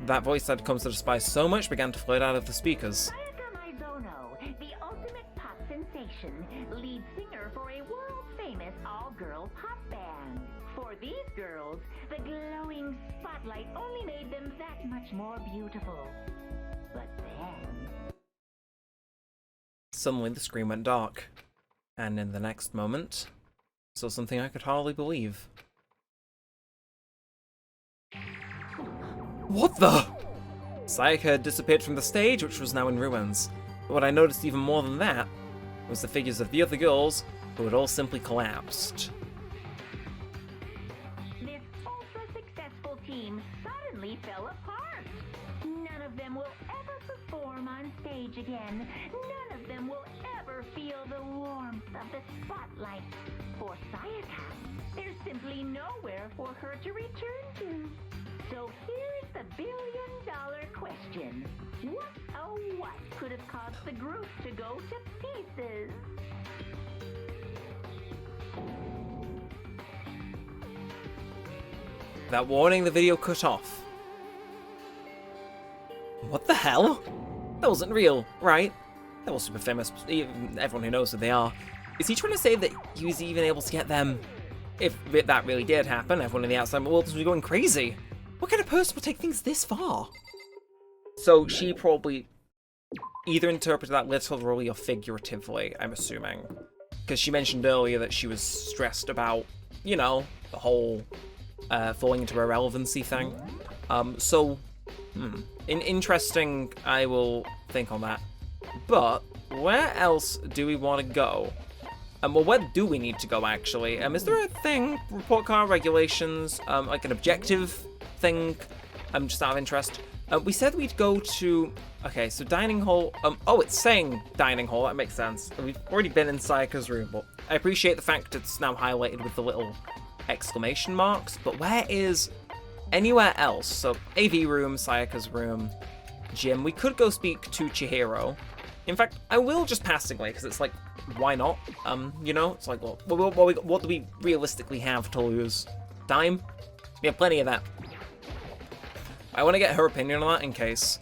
that voice I'd come to despise so much began to float out of the speakers. Sayaka Maizono, the ultimate pop sensation, lead singer for a world-famous all-girl pop band. For these girls, the glowing spotlight only made them that much more beautiful. But then... Suddenly the screen went dark, and in the next moment, saw something I could hardly believe. What the? Sayaka had disappeared from the stage, which was now in ruins. But what I noticed even more than that was the figures of the other girls, who had all simply collapsed. This ultra-successful team suddenly fell apart. None of them will ever perform on stage stage again, none of them will ever feel the warmth of the spotlight. For Sayaka, there's simply nowhere for her to return to. So here's the billion-dollar question. What, oh what, could have caused the group to go to pieces? That warning, the video cut off. What the hell? That wasn't real, right? That was super famous. Even everyone who knows who they are. Is he trying to say that he was even able to get them? If that really did happen, everyone in the outside world was going crazy. What kind of person would take things this far? So she probably either interpreted that literally or figuratively, I'm assuming. Because she mentioned earlier that she was stressed about, you know, the whole falling into irrelevancy thing. Interesting, I will think on that. But where else do we want to go? Well, where do we need to go, actually? Is there a thing, report card regulations, like an objective thing, just out of interest? We said we'd go to, okay, so dining hall, oh, it's saying dining hall, that makes sense. We've already been in Sayaka's room, but I appreciate the fact it's now highlighted with the little exclamation marks, but where is anywhere else? So, AV room, Sayaka's room, gym. We could go speak to Chihiro. In fact, I will just passingly, because it's like, why not? You know, it's like, well, what do we realistically have to lose? Time? We have plenty of that. I want to get her opinion on that in case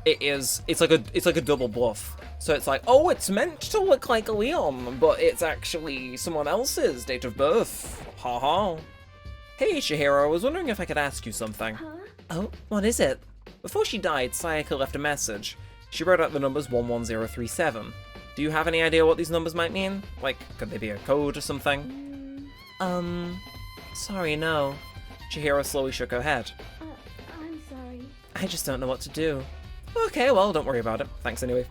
it's like a double bluff. So it's like, oh, it's meant to look like a Leon, but it's actually someone else's date of birth. Haha. Hey, Chihiro, I was wondering if I could ask you something. Huh? Oh, what is it? Before she died, Sayaka left a message. She wrote out the numbers 11037. Do you have any idea what these numbers might mean? Like, could they be a code or something? Sorry, no. Chihiro slowly shook her head. I'm sorry. I just don't know what to do. Okay, well, don't worry about it. Thanks anyway.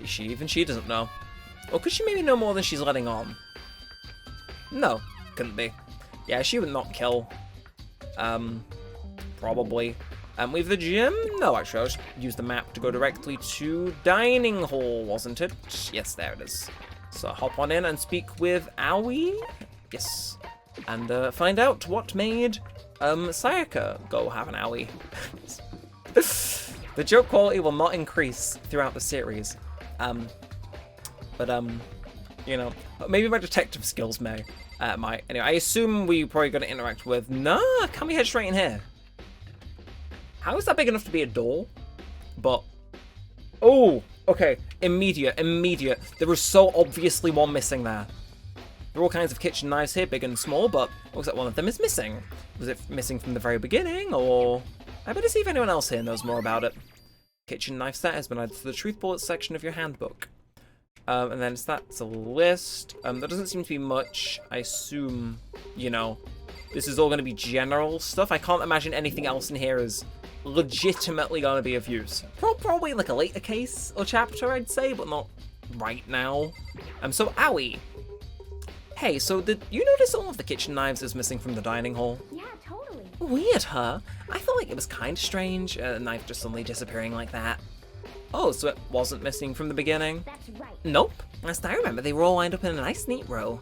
She doesn't know. Or could she maybe know more than she's letting on? No, couldn't be. Yeah, she would not kill. Probably. With the gym? No, actually, I'll just use the map to go directly to dining hall, wasn't it? Yes, there it is. So hop on in and speak with Aoi. Yes. And find out what made Sayaka go have an Aoi. The joke quality will not increase throughout the series. You know, maybe my detective skills might. Anyway, I assume we're probably going to interact with... Nah, can we head straight in here? How is that big enough to be a door? But... Oh, okay. Immediate. There was so obviously one missing there. There are all kinds of kitchen knives here, big and small, but looks like one of them is missing. Was it missing from the very beginning, or... I better see if anyone else here knows more about it. Kitchen knife set has been added to the truth bullets section of your handbook. And then that's a list. There doesn't seem to be much. I assume, you know, this is all going to be general stuff. I can't imagine anything else in here is legitimately going to be of use. Probably like a later case or chapter, I'd say, but not right now. So Aoi. Hey, so did you notice all of the kitchen knives is missing from the dining hall? Yeah, totally. Weird, huh? I felt like it was kind of strange, a knife just suddenly disappearing like that. Oh, so it wasn't missing from the beginning? That's right. Nope. Last I remember, they were all lined up in a nice, neat row.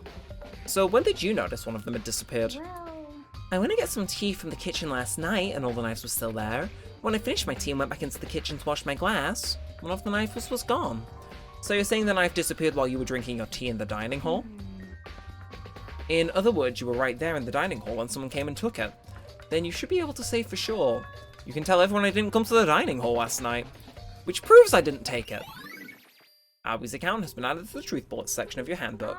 So when did you notice one of them had disappeared? Well, I went to get some tea from the kitchen last night, and all the knives were still there. When I finished my tea and went back into the kitchen to wash my glass, one of the knives was gone. So you're saying the knife disappeared while you were drinking your tea in the dining hall? In other words, you were right there in the dining hall when someone came and took it. Then you should be able to say for sure. You can tell everyone I didn't come to the dining hall last night. Which proves I didn't take it. Aoi's account has been added to the truth bullets section of your handbook.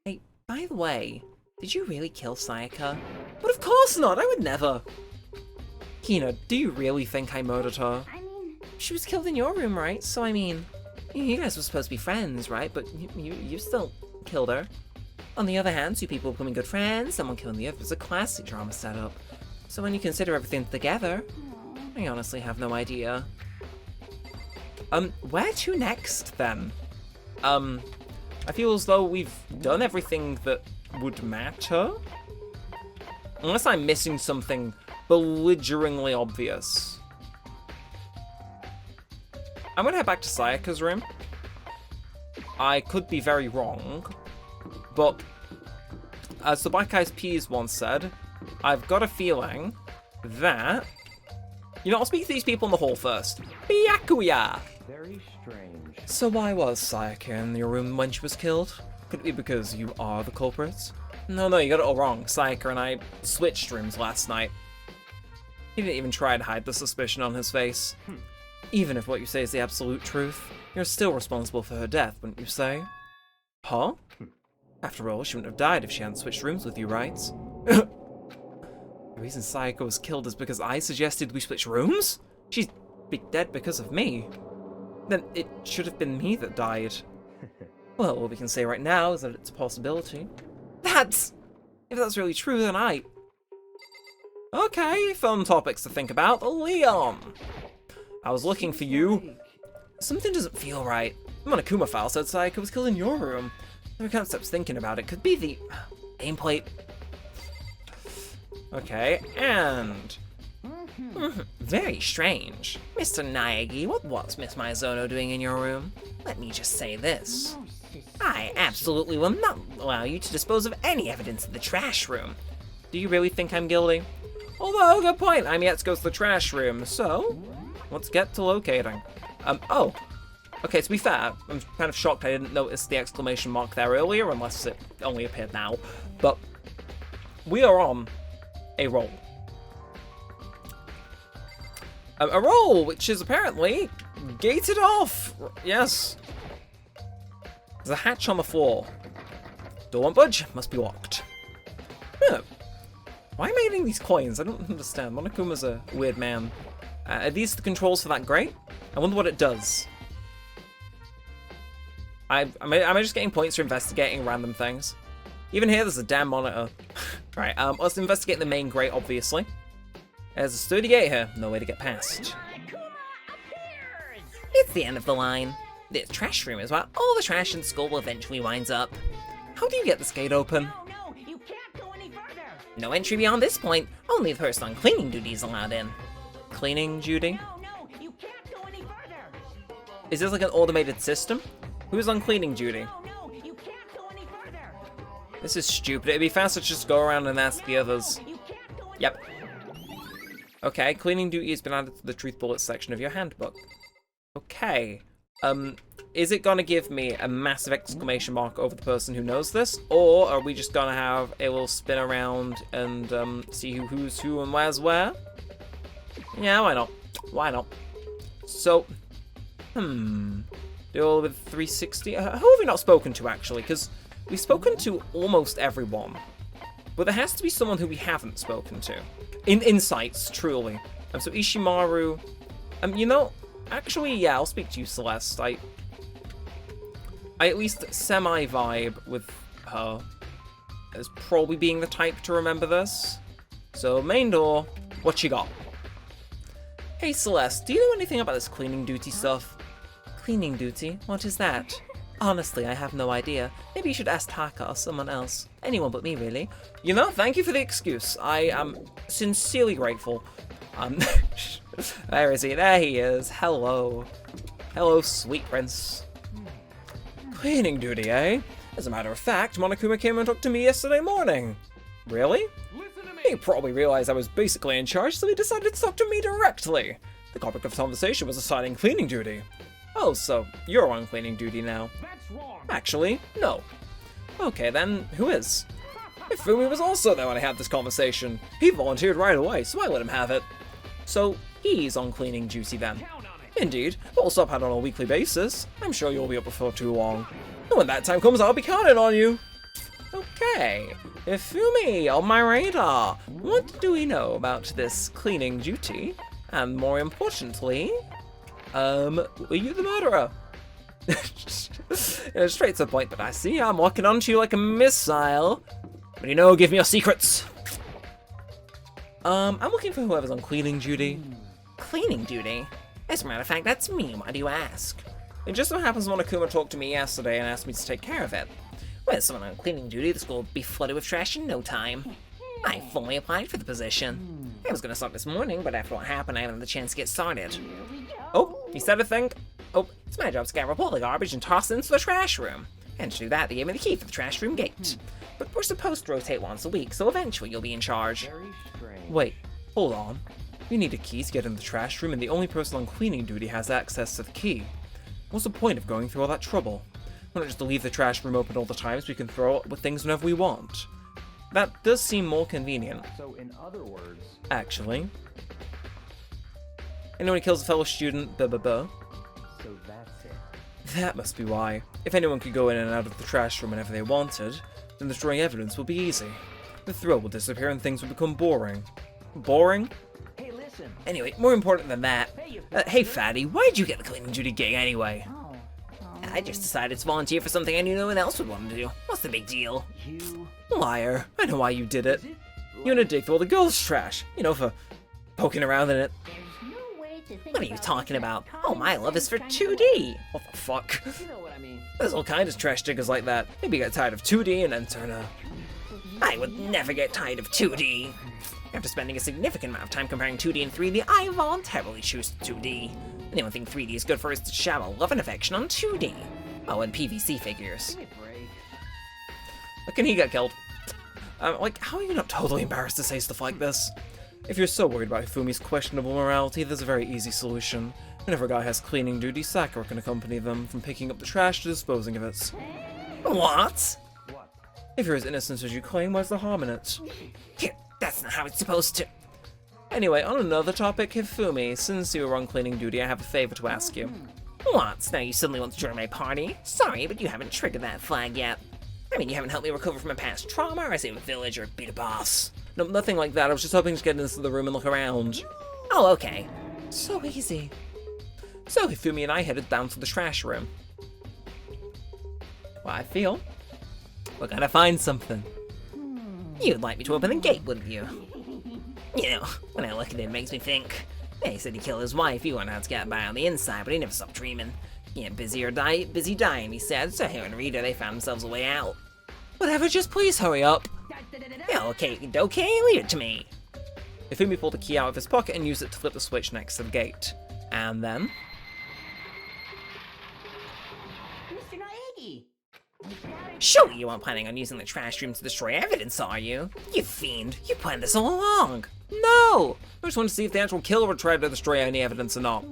Hey, by the way, did you really kill Sayaka? But of course not, I would never. Hina, do you really think I murdered her? I mean, She was killed in your room, right? So, I mean, you guys were supposed to be friends, right? But you still killed her. On the other hand, two people becoming good friends, someone killing the other is a classic drama setup. So when you consider everything together, I honestly have no idea. Where to next, then? I feel as though we've done everything that would matter? Unless I'm missing something belligerently obvious. I'm gonna head back to Sayaka's room. I could be very wrong, but as the Black Eyed Peas once said, I've got a feeling that... You know, I'll speak to these people in the hall first. Byakuya! Very strange. So why was Sayaka in your room when she was killed? Could it be because you are the culprits? No, you got it all wrong. Sayaka and I switched rooms last night. He didn't even try to hide the suspicion on his face. Even if what you say is the absolute truth, you're still responsible for her death, wouldn't you say? Huh? After all, she wouldn't have died if she hadn't switched rooms with you, right? The reason Sayaka was killed is because I suggested we switch rooms? She'd be dead because of me. Then it should have been me that died. Well, what we can say right now is that it's a possibility. If that's really true, then Okay, fun topics to think about. Leon! I was looking for you. Something doesn't feel right. The Monokuma file said Sayaka was killed in your room. I can't stop thinking about it. Could be the nameplate. Okay, and... Very strange. Mr. Naegi, what was Miss Mizuno doing in your room? Let me just say this. I absolutely will not allow you to dispose of any evidence in the trash room. Do you really think I'm guilty? Although, good point, I'm yet to go to the trash room, so... Let's get to locating. Oh. Okay, to be fair, I'm kind of shocked I didn't notice the exclamation mark there earlier, unless it only appeared now. But we are on a roll. A roll, which is apparently gated off. Yes. There's a hatch on the floor. Door won't budge, must be locked. Huh. Why am I getting these coins? I don't understand. Monokuma's a weird man. Are these the controls for that grate? I wonder what it does. Am I just getting points for investigating random things? Even here, there's a damn monitor. Right, let's investigate the main grate, obviously. There's a sturdy gate here, no way to get past. It's the end of the line. This trash room is where all the trash in school eventually winds up. How do you get this gate open? No, you can't go any further. No entry beyond this point. Only the person on cleaning duty is allowed in. Cleaning duty? No, you can't go any further. Is this like an automated system? Who's on cleaning duty? No, you can't go any further. This is stupid. It'd be faster to just go around and ask the others. You can't go any Yep. further. Okay, cleaning duty has been added to the truth bullets section of your handbook. Okay. Is it gonna give me a massive exclamation mark over the person who knows this? Or are we just gonna have a little spin around and see who's who and where's where? Yeah, why not? Why not? So, do all with 360. Who have we not spoken to, actually? Because we've spoken to almost everyone. But there has to be someone who we haven't spoken to. In insights, truly. So Ishimaru... you know, actually, yeah, I'll speak to you, Celeste. I at least semi-vibe with her as probably being the type to remember this. So, main door, what you got? Hey, Celeste, do you know anything about this cleaning duty stuff? Cleaning duty? What is that? Honestly, I have no idea. Maybe you should ask Taka or someone else. Anyone but me, really. You know, thank you for the excuse. I am sincerely grateful. Where is he? There he is. Hello. Hello, sweet prince. Cleaning duty, eh? As a matter of fact, Monokuma came and talked to me yesterday morning. Really? Listen to me. He probably realized I was basically in charge, so he decided to talk to me directly. The topic of conversation was assigning cleaning duty. Oh, so you're on cleaning duty now. That's wrong. Actually, no. Okay then, who is? Ifumi was also there when I had this conversation. He volunteered right away, so I let him have it. So, he's on cleaning duty then. Count on it. Indeed, we'll stop out on a weekly basis. I'm sure you'll be up before too long. And when that time comes, I'll be counting on you. Okay, Ifumi on my radar. What do we know about this cleaning duty? And more importantly, were you the murderer? Straight to the point, but I see I'm walking onto you like a missile. But you know, give me your secrets. I'm looking for whoever's on cleaning duty. Cleaning duty? As a matter of fact, that's me. Why do you ask? It just so happens Monokuma talked to me yesterday and asked me to take care of it. With someone on cleaning duty, the school would be flooded with trash in no time. I fully applied for the position. I was gonna start this morning, but after what happened, I haven't had the chance to get started. Oh, he said a thing. Oh, it's my job to gather up all the garbage and toss it into the trash room. And to do that, they gave me the key for the trash room gate. But we're supposed to rotate once a week, so eventually you'll be in charge. Very strange. Wait, hold on. We need a key to get in the trash room, and the only person on cleaning duty has access to the key. What's the point of going through all that trouble? Why not just leave the trash room open all the time so we can throw it with things whenever we want? That does seem more convenient, So in other words, actually. Anyone who kills a fellow student, blah blah blah. so that's it. That must be why. If anyone could go in and out of the trash room whenever they wanted, then destroying evidence would be easy. The thrill would disappear and things would become boring. Boring? Hey, listen. Anyway, more important than that. Hey fatty, why'd you get the cleaning duty gig anyway? I just decided to volunteer for something I knew no one else would want to do. What's the big deal? You. Liar. I know why you did it. Is it? You want to dig through all the girls' trash. You know, for poking around in it. There's no way to think What are you about talking this about? common Oh, my love is for sense kind of 2D. What the fuck? You know what I mean. There's all kinds of trash diggers like that. Maybe get tired of 2D and then turn a... I would never get tired of 2D. After spending a significant amount of time comparing 2D and 3D, I voluntarily choose 2D. The only thing 3D is good for is to shower love and affection on 2D. Oh, and PVC figures. Give me a break. Look, and he got killed. Like, how are you not totally embarrassed to say stuff like this? If you're so worried about Hifumi's questionable morality, there's a very easy solution. Whenever a guy has cleaning duty, Sakura can accompany them, from picking up the trash to disposing of it. What? What? If you're as innocent as you claim, where's the harm in it? That's not how it's supposed to. Anyway, on another topic, Hifumi, since you were on cleaning duty, I have a favor to ask you. What? Now you suddenly want to join my party? Sorry, but you haven't triggered that flag yet. I mean, you haven't helped me recover from a past trauma, or save a village, or beat a boss. No, nothing like that. I was just hoping to get into the room and look around. Oh, okay. So easy. So Hifumi and I headed down to the trash room. Well, I feel we're gonna find something. You'd like me to open the gate, wouldn't you? You know, when I look at it, it makes me think. He said he killed his wife, he wanted to get by on the inside, but he never stopped dreaming. Yeah, busy dying, he said, so him and Rita, they found themselves a way out. Whatever, just please hurry up. Yeah, okay, leave it to me. Hifumi pulled a key out of his pocket and used it to flip the switch next to the gate. And then... Mr. Naegi! Surely you aren't planning on using the trash room to destroy evidence, are you? You fiend, you planned this all along. No! I just wanted to see if the actual killer would try to destroy any evidence or not.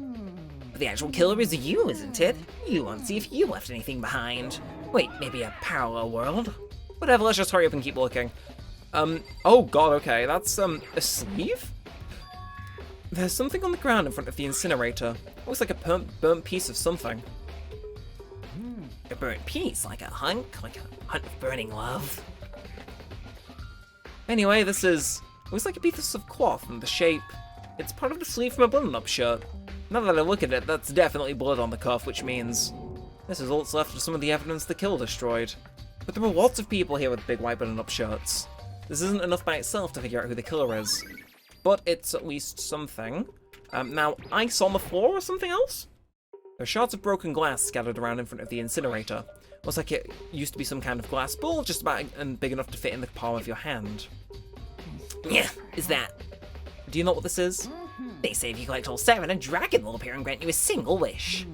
But the actual killer is you, isn't it? You want to see if you left anything behind. Wait, maybe a parallel world? Whatever, let's just hurry up and keep looking. Oh god, okay, that's, a sleeve? There's something on the ground in front of the incinerator. Looks like a burnt piece of something. A burnt piece, like a hunt of burning love. Anyway, this is... looks like a piece of cloth, and the shape... it's part of the sleeve from a button-up shirt. Now that I look at it, that's definitely blood on the cuff, which means... this is all that's left of some of the evidence the killer destroyed. But there are lots of people here with big white button-up shirts. This isn't enough by itself to figure out who the killer is. But it's at least something. Now, ice on the floor or something else? There are shards of broken glass scattered around in front of the incinerator. Looks like it used to be some kind of glass ball, just about and big enough to fit in the palm of your hand. Yeah, is that? Do you know what this is? They say if you collect all 7, a dragon will appear and grant you a single wish.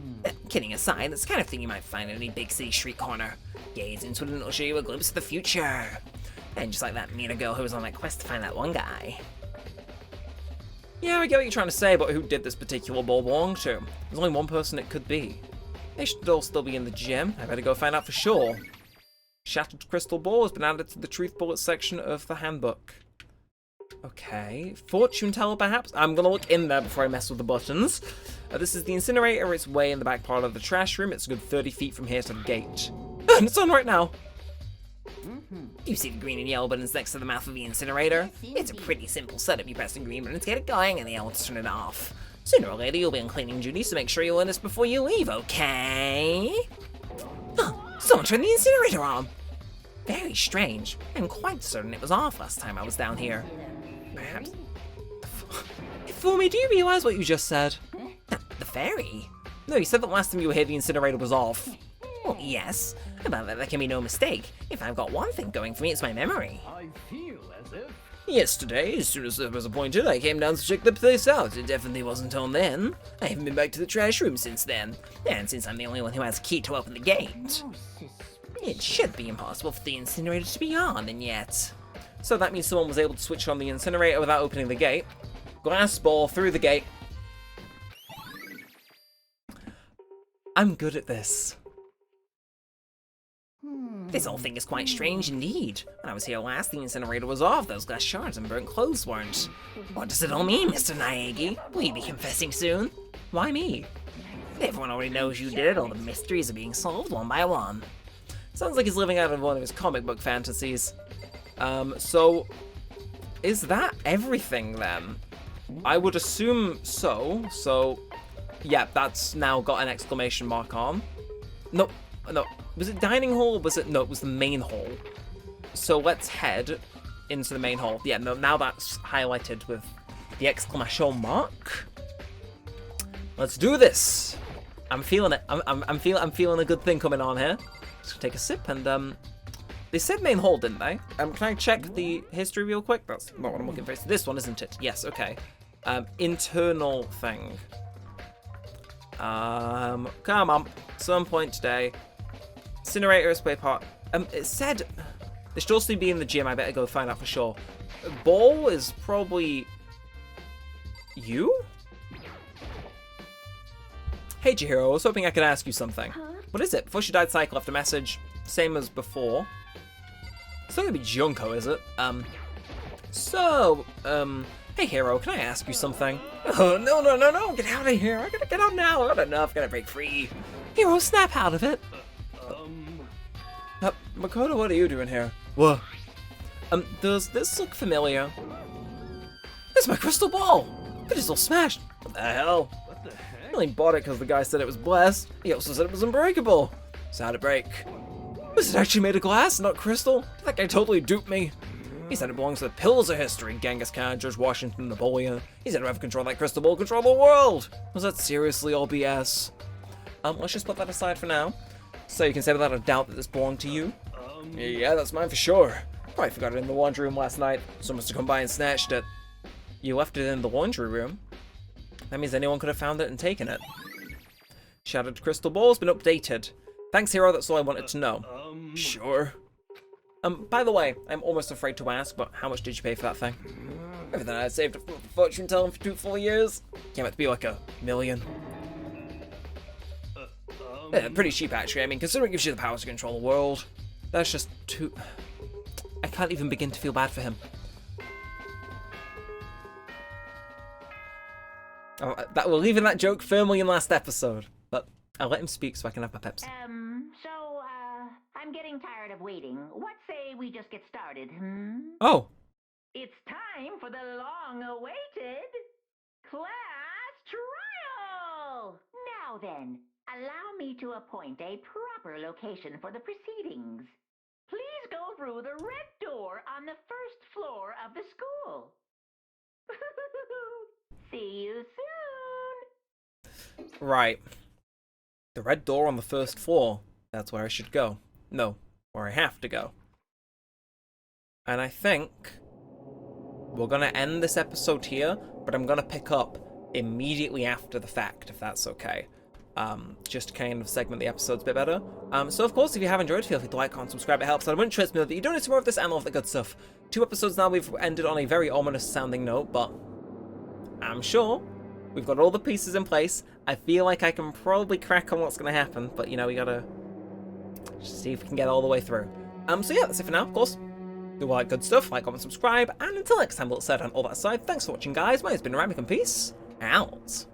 Kidding aside, that's the kind of thing you might find in any big city street corner. Gaze into it and it'll show you a glimpse of the future. And just like that Mina girl who was on that quest to find that one guy. Yeah, I get what you're trying to say about who did this particular ball belong to. There's only one person it could be. They should all still be in the gym. I better go find out for sure. Shattered crystal ball has been added to the truth bullet section of the handbook. Okay, fortune teller perhaps? I'm gonna look in there before I mess with the buttons. This is the incinerator, it's way in the back part of the trash room. It's a good 30 feet from here to the gate. And it's on right now! You see the green and yellow buttons next to the mouth of the incinerator? It's a pretty simple setup. You press the green button to get it going and the yellow to turn it off. Sooner or later you'll be on cleaning duty, so make sure you learn this before you leave, okay? Huh, someone turned the incinerator on! Very strange. I'm quite certain it was off last time I was down here. Perhaps Hifumi, do you realize what you just said? the fairy? No, you said that last time you were here the incinerator was off. Well, yes. About that, there can be no mistake. If I've got one thing going for me, it's my memory. I feel as if... Yesterday, as soon as I was appointed, I came down to check the place out. It definitely wasn't on then. I haven't been back to the trash room since then. And since I'm the only one who has a key to open the gate, it should be impossible for the incinerator to be on, and yet... So that means someone was able to switch on the incinerator without opening the gate. Glass ball through the gate. I'm good at this. This whole thing is quite strange indeed. When I was here last, the incinerator was off, those glass shards and burnt clothes weren't. What does it all mean, Mr. Naegi? Will you be confessing soon? Why me? Everyone already knows you did it, all the mysteries are being solved one by one. Sounds like he's living out of one of his comic book fantasies. So, is that everything then? I would assume so, yeah, that's now got an exclamation mark on. No, was it dining hall or was it, no, it was the main hall. So let's head into the main hall. Yeah, no, now that's highlighted with the exclamation mark. Let's do this. I'm feeling it. I'm feeling a good thing coming on here. Just take a sip and, they said main hall, didn't they? Can I check the history real quick? That's not what I'm looking for. It's this one, isn't it? Yes, okay. Internal thing. Come on. Some point today. Incinerator is play part. It said there should also be in the gym. I better go find out for sure. Ball is probably you? Hey, Chihiro, I was hoping I could ask you something. What is it? Before she died, Cycle left a message. Same as before. It's not gonna be Junko, is it? Hey, Hero, can I ask you something? Oh, no, get out of here. I gotta get out now. I've got enough. Gotta break free. Hero, snap out of it. Makoto, what are you doing here? What? Does this look familiar? It's my crystal ball! It is all smashed. What the hell? What the heck? I only bought it because the guy said it was blessed. He also said it was unbreakable. So how'd it break? Was it actually made of glass, not crystal? That guy totally duped me. He said it belongs to the pillars of history, Genghis Khan, George Washington, Napoleon. He said whoever controlled that crystal ball control the world. Was that seriously all BS? Let's just put that aside for now. So you can say without a doubt that this belonged to you? Yeah, that's mine for sure. Probably forgot it in the laundry room last night. Someone must have come by and snatched it. You left it in the laundry room? That means anyone could have found it and taken it. Shattered crystal ball's been updated. Thanks, Hero, that's all I wanted to know. Sure. By the way, I'm almost afraid to ask, but how much did you pay for that thing? Everything I had saved a fortune telling for 2 full years. Came out to be like $1 million. Yeah, pretty cheap actually. I mean, considering it gives you the power to control the world. That's just too... I can't even begin to feel bad for him. Oh, we're leaving that joke firmly in last episode. But I'll let him speak so I can have my Pepsi. I'm getting tired of waiting. What say we just get started, Oh. It's time for the long-awaited class trial! Now then, allow me to appoint a proper location for the proceedings. Please go through the red door on the first floor of the school. See you soon! Right. The red door on the first floor. That's where I should go. No, where I have to go. And I think we're going to end this episode here, but I'm going to pick up immediately after the fact, if that's okay. Just to kind of segment the episodes a bit better. So of course, if you have enjoyed, feel free to like, comment, subscribe, it helps. And it wouldn't interest me that you donate some more of this and all of the good stuff. 2 episodes now, we've ended on a very ominous sounding note, but I'm sure we've got all the pieces in place. I feel like I can probably crack on what's going to happen, but you know, we gotta just see if we can get all the way through. So yeah, that's it for now, of course. Do all that good stuff, like, comment, subscribe, and until next time, we'll set on all that aside. Thanks for watching, guys. My name's been Neremik, and peace out.